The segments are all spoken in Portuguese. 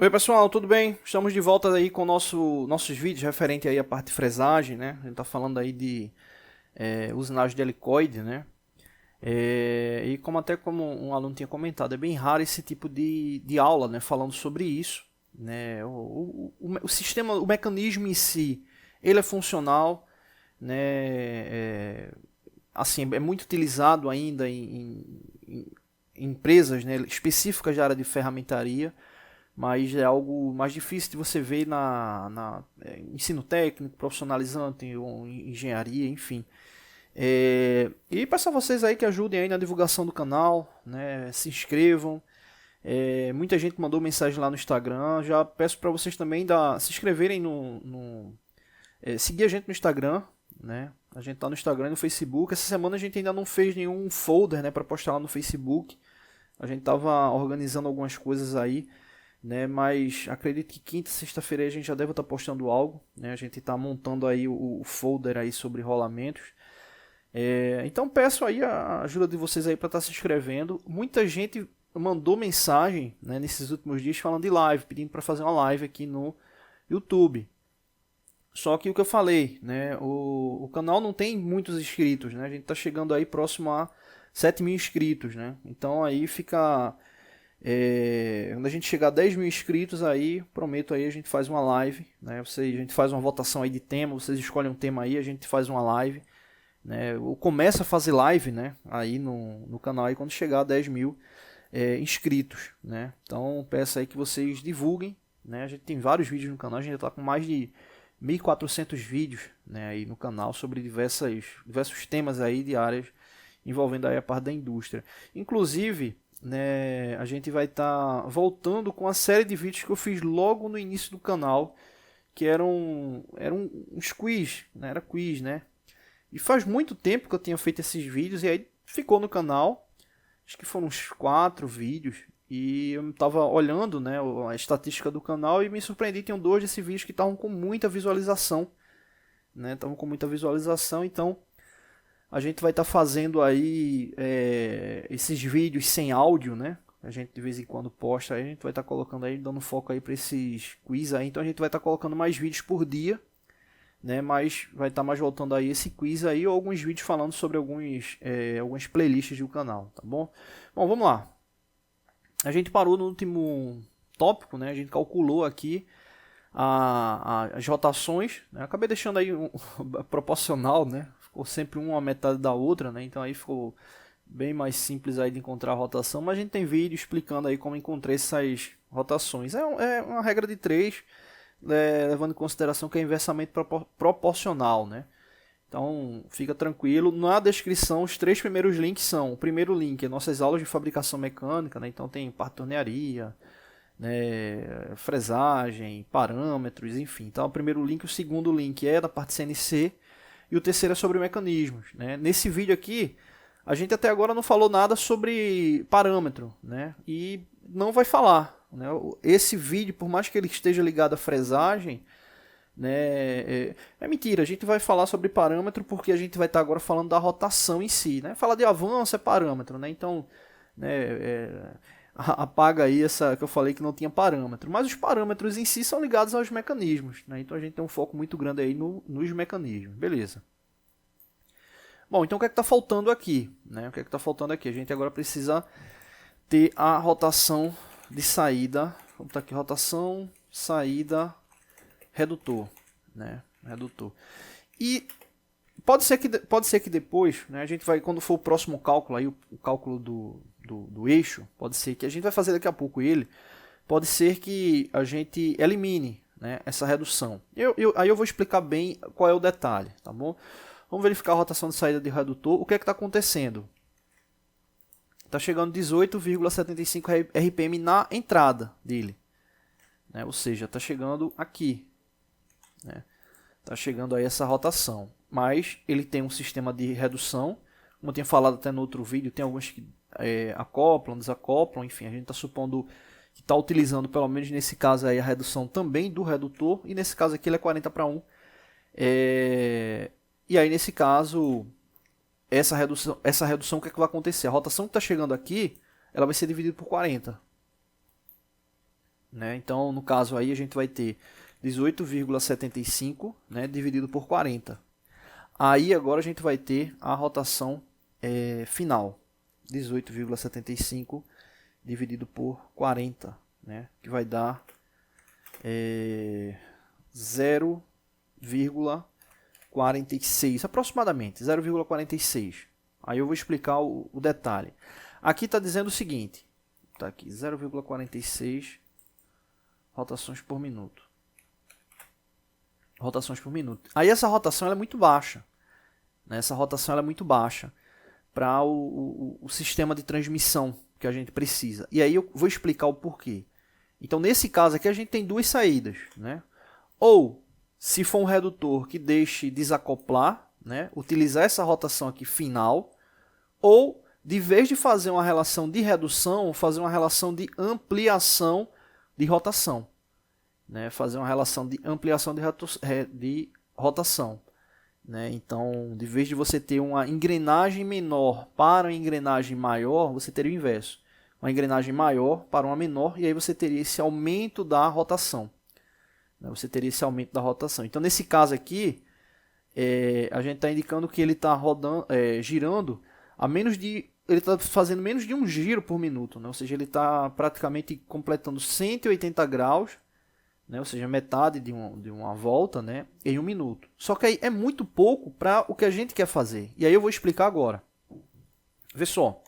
Oi pessoal, tudo bem? Estamos de volta aí com nossos vídeos referente aí à parte de fresagem, né? A gente tá falando aí de usinagem de helicoide, né? E como um aluno tinha comentado, é bem raro esse tipo de aula, né? Falando sobre isso, né? O sistema, o mecanismo em si, ele é funcional, né? Assim, é muito utilizado ainda em empresas, né, específicas da área de ferramentaria, mas é algo mais difícil de você ver na ensino técnico, profissionalizante, ou engenharia, enfim. E peço a vocês aí que ajudem aí na divulgação do canal, né, se inscrevam. Muita gente mandou mensagem lá no Instagram. Já peço para vocês também se inscreverem seguir a gente no Instagram, né? A gente tá no Instagram e no Facebook. Essa semana a gente ainda não fez nenhum folder, né, para postar lá no Facebook. A gente tava organizando algumas coisas aí, né? Mas acredito que quinta, sexta-feira a gente já deve estar postando algo, né? A gente está montando aí o folder aí sobre rolamentos. Então peço aí a ajuda de vocês aí para estar se inscrevendo. Muita gente mandou mensagem, né, nesses últimos dias falando de live, pedindo para fazer uma live aqui no YouTube. Só que o que eu falei, né, o canal não tem muitos inscritos, né? A gente está chegando aí próximo a 7.000 inscritos, né? Então aí fica quando a gente chegar a 10.000 inscritos aí, prometo aí, a gente faz uma live, né? A gente faz uma votação aí de tema, vocês escolhem um tema aí, a gente faz uma live, né? Ou começa a fazer live, né? Aí no canal aí quando chegar a 10.000 inscritos, né? Então peço aí que vocês divulguem, né? A gente tem vários vídeos no canal, a gente está com mais de 1.400 vídeos, né, aí no canal sobre diversos temas aí de áreas envolvendo aí a parte da indústria. Inclusive, né, a gente vai estar voltando com a série de vídeos que eu fiz logo no início do canal, que eram uns quiz, né, era quiz, né? E faz muito tempo que eu tinha feito esses vídeos e aí ficou no canal. Acho que foram uns 4 vídeos e eu estava olhando, né, a estatística do canal e me surpreendi, tinham dois desses vídeos que estavam com muita visualização, né? Estavam com muita visualização, então a gente vai estar fazendo aí esses vídeos sem áudio, né? A gente de vez em quando posta, aí a gente vai estar colocando aí, dando foco aí para esses quiz aí. Então a gente vai estar colocando mais vídeos por dia, né? Mas vai estar mais voltando aí esse quiz aí ou alguns vídeos falando sobre algumas playlists do canal, tá bom? Bom, vamos lá. A gente parou no último tópico, né? A gente calculou aqui as rotações, né? Acabei deixando aí proporcional, né? Ficou sempre uma metade da outra, né? Então aí ficou bem mais simples aí de encontrar a rotação, mas a gente tem vídeo explicando aí como encontrei essas rotações. É uma regra de 3, levando em consideração que é inversamente proporcional, né? Então fica tranquilo. Na descrição os 3 primeiros links são: o primeiro link é nossas aulas de fabricação mecânica, né? Então tem parte de tornearia, né, fresagem, parâmetros, enfim. Então o primeiro link, o segundo link é da parte CNC e o terceiro é sobre mecanismos, né? Nesse vídeo aqui a gente até agora não falou nada sobre parâmetro, né? E não vai falar, né? Esse vídeo, por mais que ele esteja ligado à fresagem, né, é mentira. A gente vai falar sobre parâmetro porque a gente vai estar agora falando da rotação em si, né? Falar de avanço é parâmetro, né? Então, né, apaga aí essa que eu falei que não tinha parâmetro. Mas os parâmetros em si são ligados aos mecanismos, né? Então a gente tem um foco muito grande aí nos mecanismos. Beleza. Bom, então o que é que está faltando aqui? Né? O que é que está faltando aqui? A gente agora precisa ter a rotação de saída. Vamos botar aqui, rotação, saída, redutor. Né? Redutor. E pode ser que depois, né, a gente vai, quando for o próximo cálculo, aí, o cálculo do eixo, pode ser que a gente vai fazer daqui a pouco ele, pode ser que a gente elimine, né, essa redução. Aí eu vou explicar bem qual é o detalhe, tá bom? Vamos verificar a rotação de saída de redutor. O que é que está acontecendo? Está chegando 18,75 RPM na entrada dele, né? Ou seja, está chegando aqui, né? Está chegando aí essa rotação. Mas ele tem um sistema de redução, como eu tinha falado até no outro vídeo, tem alguns que acoplam, desacoplam, enfim, a gente está supondo que está utilizando, pelo menos nesse caso aí, a redução também do redutor, e nesse caso aqui ele é 40:1. E aí nesse caso, essa redução o que é que vai acontecer? A rotação que está chegando aqui, ela vai ser dividida por 40. né? Então, no caso aí, a gente vai ter 18,75, né, dividido por 40. Aí agora a gente vai ter a rotação final, 18,75 dividido por 40, né, que vai dar 0,46, aproximadamente, 0,46. Aí eu vou explicar o detalhe. Aqui está dizendo o seguinte, está aqui 0,46 rotações por minuto. Rotações por minuto. Aí essa rotação ela é muito baixa, né? Essa rotação ela é muito baixa para o sistema de transmissão que a gente precisa. E aí eu vou explicar o porquê. Então, nesse caso aqui, a gente tem duas saídas, né? Ou, se for um redutor que deixe desacoplar, né, utilizar essa rotação aqui final, ou, de vez de fazer uma relação de redução, fazer uma relação de ampliação de rotação, né? Fazer uma relação de ampliação de rotação. Né? Então, de vez de você ter uma engrenagem menor para uma engrenagem maior, você teria o inverso. Uma engrenagem maior para uma menor, e aí você teria esse aumento da rotação. Né? Você teria esse aumento da rotação. Então, nesse caso aqui, a gente está indicando que ele está girando a menos de... Ele está fazendo menos de um giro por minuto. Né? Ou seja, ele está praticamente completando 180 graus, né? Ou seja, metade de uma volta, né? Em um minuto. Só que aí é muito pouco para o que a gente quer fazer. E aí eu vou explicar agora. Vê só.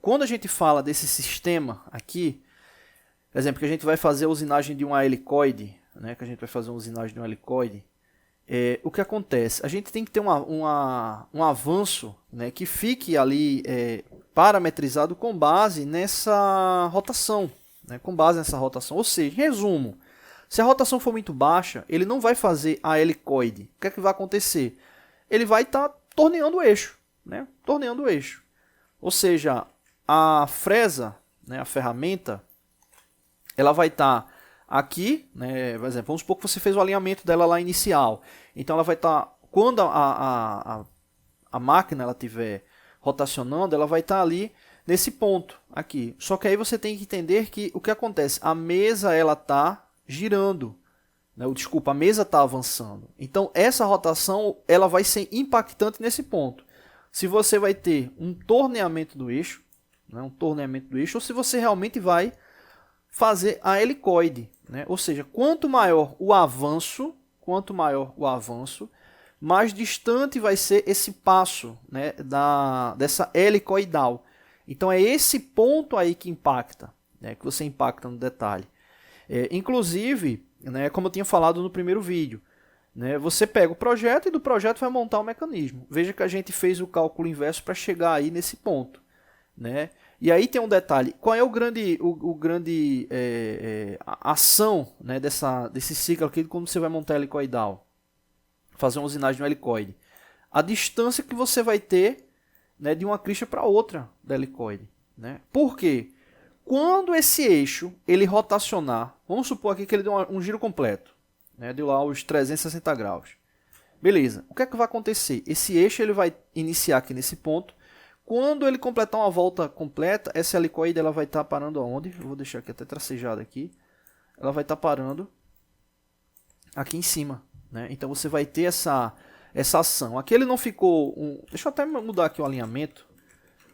Quando a gente fala desse sistema aqui, por exemplo, que a gente vai fazer a usinagem de uma helicoide, né? Que a gente vai fazer uma usinagem de uma helicoide, o que acontece? A gente tem que ter um avanço, né? Que fique ali parametrizado com base nessa rotação. Né, com base nessa rotação. Ou seja, em resumo, se a rotação for muito baixa, ele não vai fazer a helicoide. O que é que vai acontecer? Ele vai estar torneando o eixo. Né? Torneando o eixo. Ou seja, a fresa, né, a ferramenta, ela vai estar aqui, né, por exemplo, vamos supor que você fez o alinhamento dela lá inicial. Então ela vai estar, quando a máquina ela estiver rotacionando, ela vai estar ali nesse ponto aqui. Só que aí você tem que entender que o que acontece? A mesa ela está girando. Né? Desculpa, a mesa está avançando. Então essa rotação ela vai ser impactante nesse ponto. Se você vai ter um torneamento do eixo, né? Um torneamento do eixo, ou se você realmente vai fazer a helicoide. Né? Ou seja, quanto maior o avanço, mais distante vai ser esse passo, né? Dessa helicoidal. Então é esse ponto aí que impacta, né, que você impacta no detalhe. Inclusive, né, como eu tinha falado no primeiro vídeo, né, você pega o projeto e do projeto vai montar o mecanismo. Veja que a gente fez o cálculo inverso para chegar aí nesse ponto. Né? E aí tem um detalhe, qual é a ação, né, desse ciclo aqui quando você vai montar helicoidal? Fazer uma usinagem no helicoide. A distância que você vai ter, né, de uma crista para outra da helicoide. Né? Por quê? Quando esse eixo ele rotacionar, vamos supor aqui que ele deu um giro completo, né, deu lá os 360 graus. Beleza, o que é que vai acontecer? Esse eixo ele vai iniciar aqui nesse ponto. Quando ele completar uma volta completa, essa helicoide ela vai estar parando aonde? Eu vou deixar aqui até tracejado aqui. Ela vai estar parando aqui em cima. Né? Então você vai ter essa ação. Aqui ele não ficou... Deixa eu até mudar aqui o alinhamento.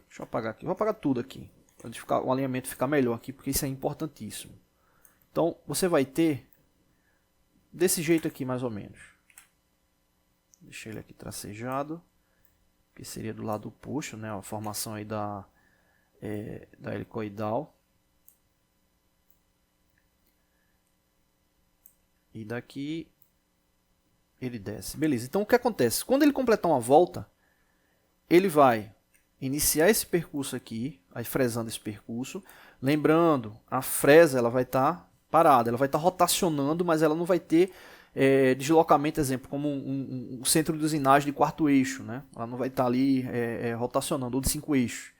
Deixa eu apagar aqui. Vou apagar tudo aqui. Para o alinhamento ficar melhor aqui, porque isso é importantíssimo. Então você vai ter desse jeito aqui mais ou menos. Deixa ele aqui tracejado. Que seria do lado oposto, né? A formação aí da helicoidal. E daqui ele desce. Beleza, então o que acontece? Quando ele completar uma volta, ele vai iniciar esse percurso aqui, aí fresando esse percurso. Lembrando, a fresa ela vai estar parada, ela vai estar rotacionando, mas ela não vai ter deslocamento, exemplo, como um centro de usinagem de quarto eixo. Né? Ela não vai estar ali rotacionando, ou de 5 eixos.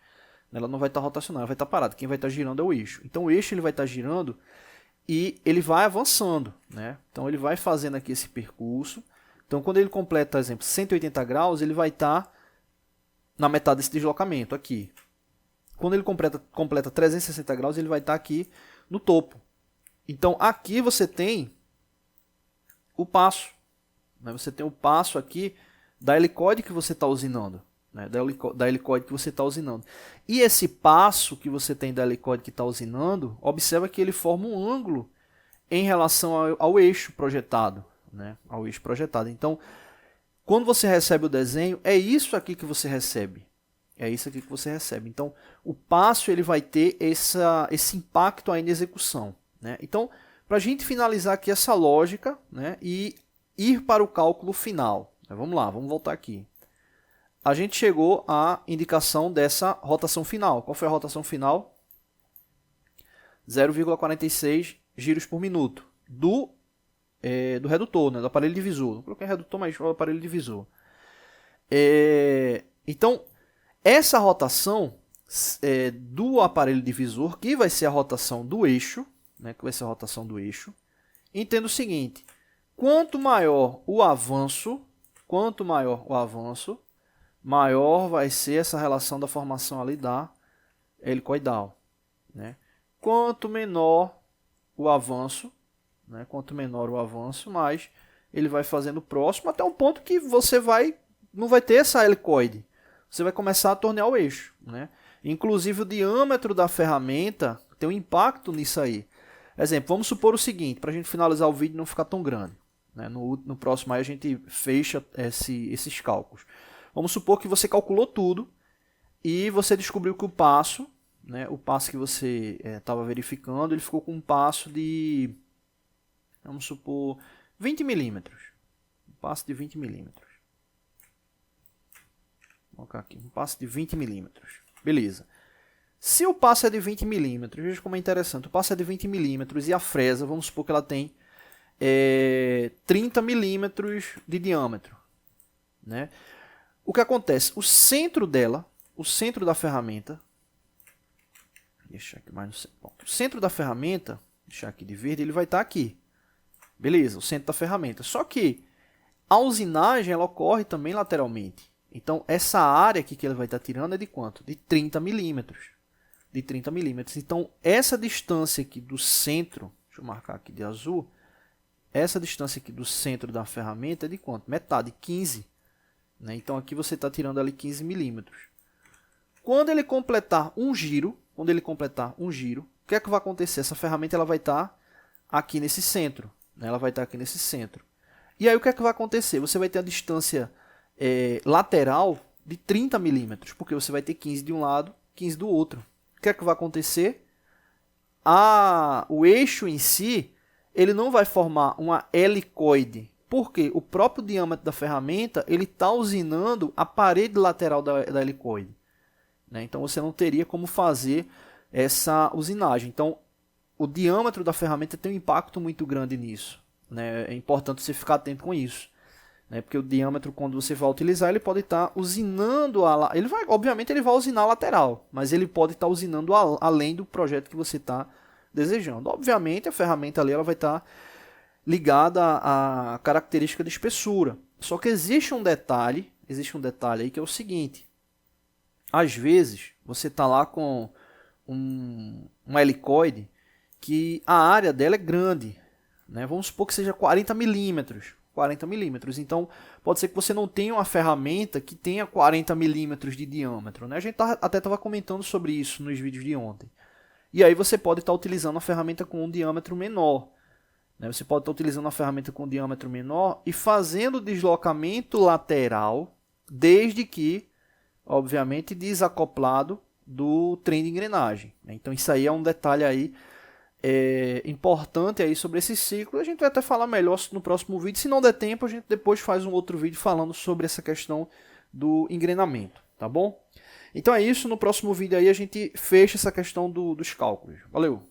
Ela não vai estar rotacionando, ela vai estar parada. Quem vai estar girando é o eixo. Então o eixo ele vai estar girando e ele vai avançando. Né? Então ele vai fazendo aqui esse percurso. Então quando ele completa, por exemplo, 180 graus, ele vai estar na metade desse deslocamento aqui. Quando ele completa 360 graus, ele vai estar aqui no topo. Então aqui você tem o passo, né? Você tem o passo aqui da helicoide que você está usinando, né? Da helicoide que você está usinando. E esse passo que você tem da helicoide que está usinando, observa que ele forma um ângulo em relação ao eixo projetado, né? Ao eixo projetado. Então, quando você recebe o desenho, é isso aqui que você recebe. É isso aqui que você recebe. Então, o passo ele vai ter esse impacto aí na execução, né? Então, para a gente finalizar aqui essa lógica, né, e ir para o cálculo final. Vamos lá, vamos voltar aqui. A gente chegou à indicação dessa rotação final. Qual foi a rotação final? 0,46 giros por minuto do redutor, né, do aparelho divisor. Não coloquei redutor, mas o aparelho divisor. Então, essa rotação do aparelho divisor, que vai ser a rotação do eixo, né, que vai ser a rotação do eixo, entenda o seguinte: quanto maior o avanço, maior vai ser essa relação da formação ali da helicoidal, né? Quanto menor o avanço, né, mais ele vai fazendo próximo até um ponto que você não vai ter essa helicoide. Você vai começar a tornear o eixo, né? Inclusive o diâmetro da ferramenta tem um impacto nisso aí. Exemplo, vamos supor o seguinte, para a gente finalizar o vídeo e não ficar tão grande, né? No próximo aí a gente fecha esses cálculos. Vamos supor que você calculou tudo e você descobriu que o passo, né, o passo que você estava verificando, ele ficou com um passo de, vamos supor, 20 milímetros. Um passo de 20 milímetros. Vou colocar aqui, um passo de 20 milímetros. Beleza. Se o passo é de 20 milímetros, veja como é interessante, o passo é de 20 milímetros e a fresa, vamos supor que ela tem 30 milímetros de diâmetro, né? O que acontece? O centro dela, o centro da ferramenta, deixa aqui mais no centro. Bom, o centro da ferramenta, deixar aqui de verde, ele vai estar aqui. Beleza, o centro da ferramenta. Só que a usinagem ela ocorre também lateralmente. Então, essa área aqui que ele vai estar tirando é de quanto? De 30 milímetros. De 30 milímetros. Então, essa distância aqui do centro, deixa eu marcar aqui de azul, essa distância aqui do centro da ferramenta é de quanto? Metade, 15. Né? Então, aqui você está tirando ali 15 milímetros. Quando ele completar um giro, o que é que vai acontecer? Essa ferramenta ela vai estar aqui nesse centro. Né? Ela vai estar aqui nesse centro. E aí, o que é que vai acontecer? Você vai ter a distância lateral de 30 milímetros, porque você vai ter 15 de um lado, 15 do outro. O que é que vai acontecer? O eixo em si, ele não vai formar uma helicoide, porque o próprio diâmetro da ferramenta ele está usinando a parede lateral da helicoide. Né? Então você não teria como fazer essa usinagem. Então o diâmetro da ferramenta tem um impacto muito grande nisso. Né? É importante você ficar atento com isso. Né? Porque o diâmetro, quando você vai utilizar, ele pode estar usinando, obviamente ele vai usinar a lateral, mas ele pode estar usinando além do projeto que você está desejando. Obviamente a ferramenta ali ela vai estar ligada à característica de espessura. Só que existe um detalhe aí que é o seguinte: às vezes você está lá com uma helicoide que a área dela é grande, né? Vamos supor que seja 40 milímetros. Então, pode ser que você não tenha uma ferramenta que tenha 40 milímetros de diâmetro. Né? A gente até estava comentando sobre isso nos vídeos de ontem. E aí você pode estar utilizando a ferramenta com um diâmetro menor. Né? Você pode estar utilizando a ferramenta com um diâmetro menor e fazendo deslocamento lateral, desde que, obviamente, desacoplado do trem de engrenagem. Né? Então, isso aí é um detalhe aí importante aí sobre esse ciclo. A gente vai até falar melhor no próximo vídeo. Se não der tempo, a gente depois faz um outro vídeo falando sobre essa questão do engrenamento, tá bom? Então é isso, no próximo vídeo aí a gente fecha essa questão dos cálculos. Valeu!